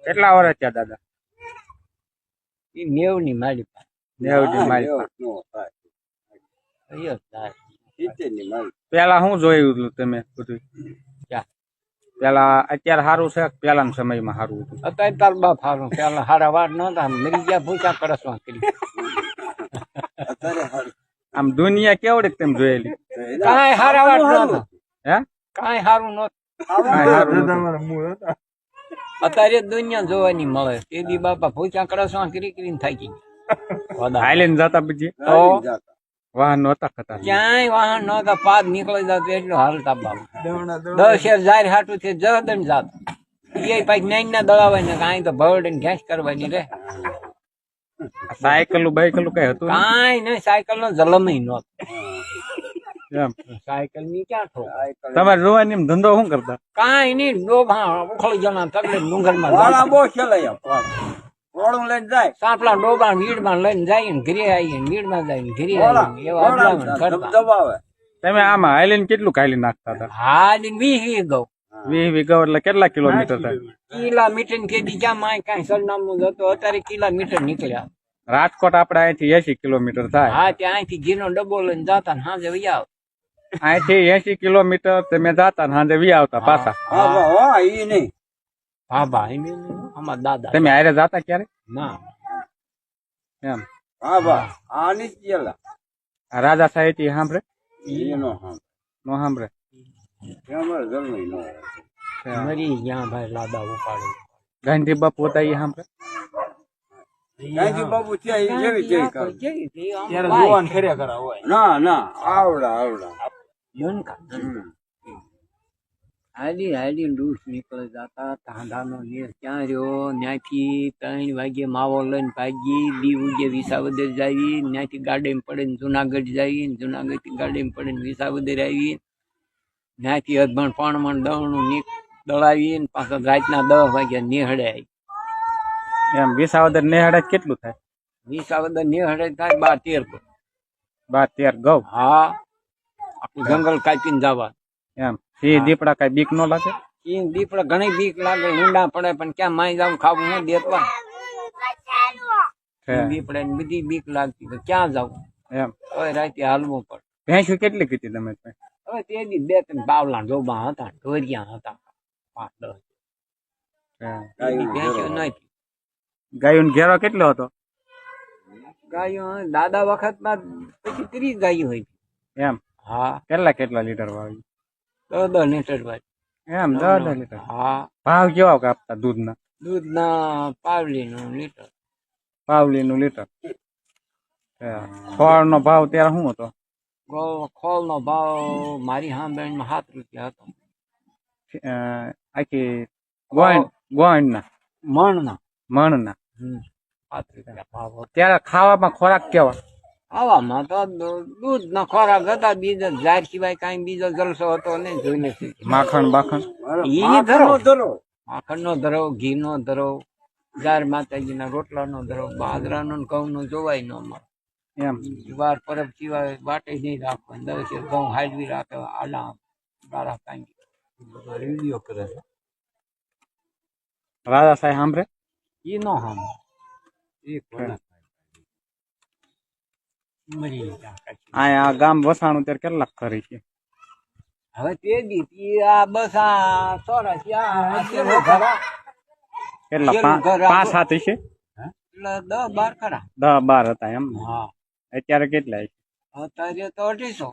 કેટલા વર્ષ થયા દાદા? એ 90 ની મારી પાસે. 90 ની મારી પાસે. પેલા શું જોયું હતું તમે બધું? પેલા અત્યારે સારું છે? પેલાના સમયમાં સારું હતું? અત્યારે તાર બાપ સારું. પેલા હારા વાર નતા, મરી ગયા ભૂસા કરસવા કરી. આમ દુનિયા કેવડી તમે જોયેલી? કાંઈ હારા વાર નતા. હે? કાંઈ સારું નતું. અત્યારે દુનિયા જોવાની મળે. તે દી બાપા ભૂસા કરસવા કરી કરીને થાકી ગયા. હાલીને જતા પછી વાહન નહોતા ખતા? ક્યાંય વાહન નતા. પાદ નીકળી જતો એટલું હાલતા બાપા. 10 જાહેર હાટું થી જદન જાત. એ પાછી નાઈ ના દળાવાય ને કાંઈ તો ભરડ ને ઘેંસ કરવાની રે. સાયકલ બાઈકલ કઈ હતું? કાંઈ નહીં. સાયકલ નો જલમ નતો. એમ સાયકલ ની ક્યાં ઠોક? તમારે જોવાની ધંધો શું કરતા? કાંઈ નહીં. ડોભા ઉખળી જણા તકલે ડુંગર માં રોડું લઈને જાય. સાપલા ડોબા વીડ માં લઈને જાય ને ઘરે આવીએ ને વીડ માં જાય ને ઘરે આવીએ એવા અબલામણ કરતા. દબાવે. તમે આમાં હાલીને કેટલું હાલી નાખતા હતા? હા 20 ગૌ. 20 વીઘા એટલે કેટલા કિલોમીટર થાય? કિલોમીટર કે બીજા માં કાંઈ સરનામું જતો. અત્યારે કિલોમીટર નીકળ્યા. રાજકોટ આપડે અહીંથી 80 કિલોમીટર થાય. હા ત્યાંથી ઘીનો ડબ્બો લઈને જતા ને સાંજે વહી આવ. અહીંથી 80 કિલોમીટર તમે જતા ને સાંજે વી આવતા પાછા? હા ઈ નહીં. હા ભાઈ અમારા દાદા. તમે હારે જાતા ક્યારે? ના એમ હા બા આની જ ગયેલા. આ રાજા સાહેબ સાંભળે? એનો નો સાંભળે? અમારે જન્મ નો મરી ગયા ભાઈ લાદા ઉપાડે. ગાંધી બાપુ હતા એ સાંભળે? ગાંધી બાપુ ત્યાં જેવી જેવી કરે. ત્યારે જોવાન ખર્યા કરા હોય. ના આવડા હાલી ડૂસ નીકળી જતા. તાંડાનો નેર ક્યાં રહ્યો? ત્યાંથી 3 વાગે માવો લઈને ભાગી. દી ઉગે વિસાવદર જાવી. ત્યાંથી ગાડીમાં પડે ને જુનાગઢ જાવી. જુનાગઢ થી ગાડીમાં પડે ને વિસાવદર આવી. ત્યાંથી અધમણ પાણમણ દવણું દળાવી ને પાછા રાતના 10 વાગ્યા નેહડે આવી. એમ વિસાવદર નેહડે કેટલું થાય? વિસાવદર નેહડે થાય 12-13 12-13 ગૌ? હા આખું જંગલ કાપીને જવા. એમ સિંહ દીપડા કઈ બીક નો લાગે? સિંહ દીપડા ઘણી બીક લાગે. લીંડા પડે પણ ક્યાં માઈ જાવ ખાવું હું દેતવા. દીપડા ને બધી બીક લાગતી. ક્યાં જવું? એમ હવે રાતે હાલવું પડે. ભેંસું કેટલી કીધી તમે? હવે તે દી 2-3 બાવલા ડોબા હતા. ઢોરિયા હતા 5-10. ભેંસ્યો નથી. ગાયો ઘેરો કેટલો હતો? ગાયો દાદા વખત માં પછી 30 ગાયો હોય. એમ હા કેટલા લીટર વાવી? 10 લીટર વાળી. એમ 10 લીટર? હા. ભાવ કેવા કાપતા દૂધના? દૂધના પાવલી નું લીટર. પાવલી નું લીટર. ખોળ નો ભાવ ત્યારે શું હતો? ખોળ નો ભાવ મારી સાંભળીમાં 7 રૂપિયા હતો. આખી ગોઈન ના મણ મણ ના 7 રૂપિયા ભાવ હતો. ત્યારે ખાવામાં ખોરાક કેવા? આવામાં તો દૂધ ના ખોરાક હતા. બીજો ઝાર સિવાય કઈ બીજો જલસો હતો નહીં. જોઈ નથી. માખણ બાખણ? ઈ ધરો માખણ નો ધરો, ઘી નો ધરો, ઝાર માતાજી ના રોટલા નો ધરો, બાજરા નો ઘઉં નો જોવાય નો મળે. એમ વાર પરબ સિવાય વાટે નહીં રાખવા. 10 ઘઉં હાજવી રાખે. આડા ગાળા કાંઈ રેડિયો કરે છે. રાજા સાહેબ સાંભળે? ઈ નો સાંભળે. આ ગામ વસાણું ત્યારે કેટલાક ખરી છે? હવે તે દી આ બસ આ સોરા કેટલા? 5-7 છે? 10-12 ખરા. 10-12 હતા એમ? હા. અત્યારે કેટલા? અત્યારે તો 250.